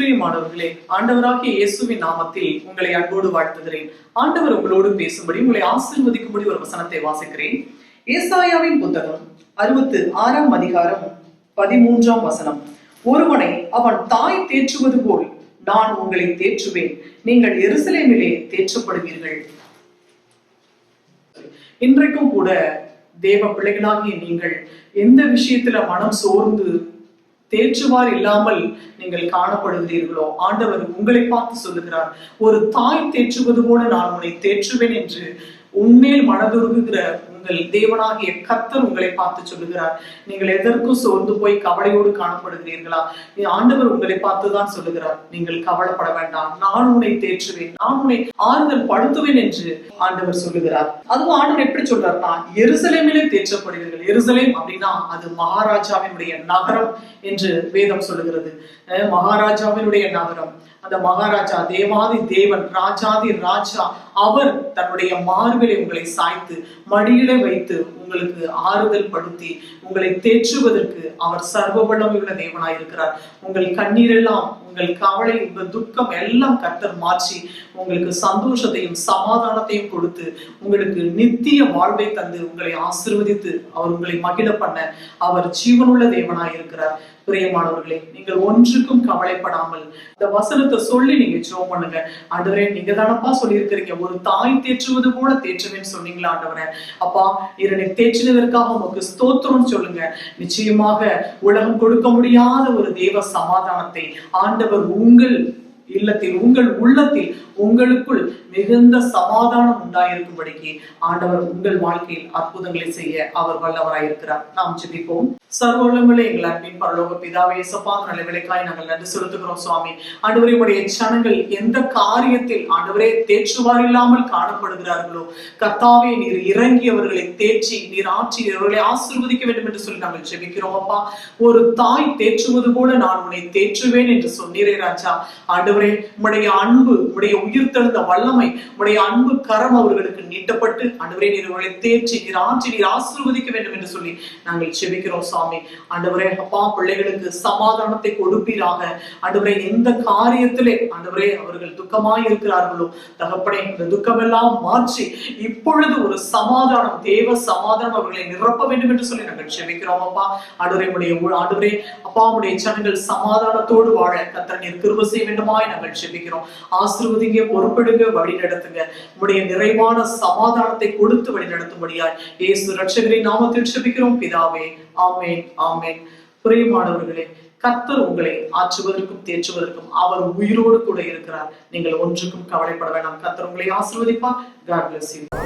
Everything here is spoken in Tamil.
பிரியமானவர்களே, ஆண்டவராகிய இயேசுவின் நாமத்தில் உங்களை அன்போடு வாழ்த்துகிறேன். ஆண்டவர் உங்களோடு பேசும்படி, உங்களை ஆசீர்வதிக்கும்படி ஒரு வசனத்தை வாசிக்கிறேன். ஏசாயாவின் புத்தகம் 66ஆம் அதிகாரம் 13ஆம் வசனம். ஒருவனை அவன் தாய் தேற்றுவது போல் நான் உங்களை தேற்றுவேன், நீங்கள் எருசலேமிலே தேற்றப்படுவீர்கள். இன்றைக்கும் கூட தேவ பிள்ளைகளாகிய நீங்கள் எந்த விஷயத்துல மனம் சோர்ந்து தேற்றுவார் இல்லாமல் நீங்கள் காணப்படுகிறீர்களோ, ஆண்டவர் உங்களை பார்த்து சொல்லுகிறார், ஒரு தாய் தேற்றுவது போல நான் உன்னை தேற்றுவேன் என்று உண்மையில் மனதுருகுகிற உங்கள் தேவனாகிய கர்த்தர் உங்களை பார்த்து சொல்லுகிறார். நீங்கள் எதற்கும் சோர்ந்து போய் கவலையோடு காணப்படுகிறீர்களா? ஆண்டவர் உங்களை பார்த்துதான் சொல்லுகிறார், நீங்கள் கவலைப்பட வேண்டாம், நான் உன்னை தேற்றுவேன், நான் உன்னை ஆறுதல் படுத்துவேன் என்று ஆண்டவர் சொல்லுகிறார். அதுவும் ஆண்டவர் எப்படி சொல்றாருன்னா, எருசலேமிலே தேற்றப்படுவீர்கள். எருசலேம் அப்படின்னா அது மகாராஜாவினுடைய நகரம் என்று வேதம் சொல்லுகிறது. மகாராஜாவினுடைய நகரம். அந்த மகாராஜா தேவாதி தேவன், ராஜாதி ராஜா, அவர் தன்னுடைய மார்பிலே உங்களை சாய்த்து மடியிலே வைத்து உங்களுக்கு ஆறுதல் படுத்தி உங்களை தேற்றுவதற்கு அவர் சர்வ வல்லமையுள்ள தேவனாயிருக்கிறார். உங்கள் கண்ணீரெல்லாம், உங்கள் கவலை, உங்கள் துக்கம் எல்லாம் கர்த்தர் மாற்றி உங்களுக்கு சந்தோஷத்தையும் சமாதானத்தையும் கொடுத்து உங்களுக்கு நித்திய வாழ்வை தந்து உங்களை ஆசீர்வதித்து அவர் உங்களை மகிழ பண்ண அவர் ஜீவனுள்ள தேவனாயிருக்கிறார். பிரியமானவர்களே, நீங்கள் ஒன்றுக்கும் கவலைப்படாமல் இந்த வசனத்தை சொல்லி நீங்க ஜெபம் பண்ணுங்க. ஆண்டவரே, நீங்க தானப்பா சொல்லியிருக்கிறீங்க, ஒரு தாய் தேற்றுவது போல தேற்றுவேன்னு சொன்னீங்களா ஆண்டவரே. அப்பா, என்னை தேற்றினதற்காக உமக்கு ஸ்தோத்திரம் சொல்லுங்க. நிச்சயமாக உலகம் கொடுக்க முடியாத ஒரு தேவ சமாதானத்தை ஆண்டவர் உங்கள் இல்லத்தில், உங்கள் உள்ளத்தில், உங்களுக்குள் மிகுந்த சமாதானம் உண்டாயிருக்கும்படிக்கு ஆண்டவர் உங்கள் வாழ்க்கையில் அற்புதங்களை செய்ய அவர் வல்லவராயிருக்கிறார். நாம் ஜெபிப்போம். சர்வவல்லமையுள்ள எங்கள் அன்பின் பரலோக பிதாவே, இயேசுப்பா, நல்ல வேளைக்காய் நாங்கள் நன்றி செலுத்துகிறோம் சுவாமி. ஆண்டவரே, உடைய ஜனங்கள் எந்த காரியத்தில் ஆண்டவரே தேற்றுவார் இல்லாமல் காணப்படுகிறார்களோ, கர்த்தாவே, நீர் இறங்கி அவர்களை தேற்றி நீர் ஆற்றி அவர்களை ஆசீர்வதிக்க வேண்டும் என்று சொல்லி நாங்கள் ஜெபிக்கிறோம். அப்பா, ஒரு தாய் தேற்றுவது போல நான் உன்னை தேற்றுவேன் என்று சொன்னீரே ராஜா. ஆண்டவரே, உம்முடைய அன்பு, உம்முடைய உயிர்த்தெழுந்த வல்லமை, உடைய அன்பு கரம் அவர்களுக்கு நீட்டப்பட்டு ஆண்டவரே, நீர் அவர்களை தேற்றி நீர் ஆற்றி நீர் ஆசீர்வதிக்க வேண்டும் என்று சொல்லி நாங்கள் ஜெபிக்கிறோம் சுவாமி. ஆண்டவரே, அப்பா, பிள்ளைகளுக்கு சமாதானத்தை கொடுப்பீராக. ஆண்டவரே, எந்த காரியத்திலே ஆண்டவரே அவர்கள் துக்கமாய் இருக்கிறார்களோ தகப்பனே, இந்த துக்கமெல்லாம் மாற்றி இப்பொழுது ஒரு சமாதானம், தேவ சமாதானம் அவர்களை நிரப்ப வேண்டும் என்று சொல்லி நாங்கள் ஜெபிக்கிறோம். அப்பா, ஆண்டவரே, ஆண்டவரே அப்பா, உடைய ஜனங்கள் சமாதானத்தோடு வாழ கர்த்தர் நீர் கிருபை செய்ய வேண்டுமாய் நாங்கள் ஜெபிக்கிறோம். ஆசீர்வதிங்க, பொறுப்பெடுங்க, வழி நடத்துங்க. உடைய நிறைவான சமாதானத்தை கொடுத்து வழி நடத்தும்படியாய் இயேசு இரட்சகரின் நாமத்தில் ஜெபிக்கிறோம் பிதாவே. ஆமென், ஆமென். பிரியமானவர்களே, கர்த்தர் உங்களை ஆற்றுவதற்கும் தேற்றுவதற்கும் அவர் உயிரோடு கூட இருக்கிறார். நீங்கள் ஒன்றுக்கும் கவலைப்பட வேண்டாம். கர்த்தர் உங்களை ஆசீர்வதிப்பார். God bless you.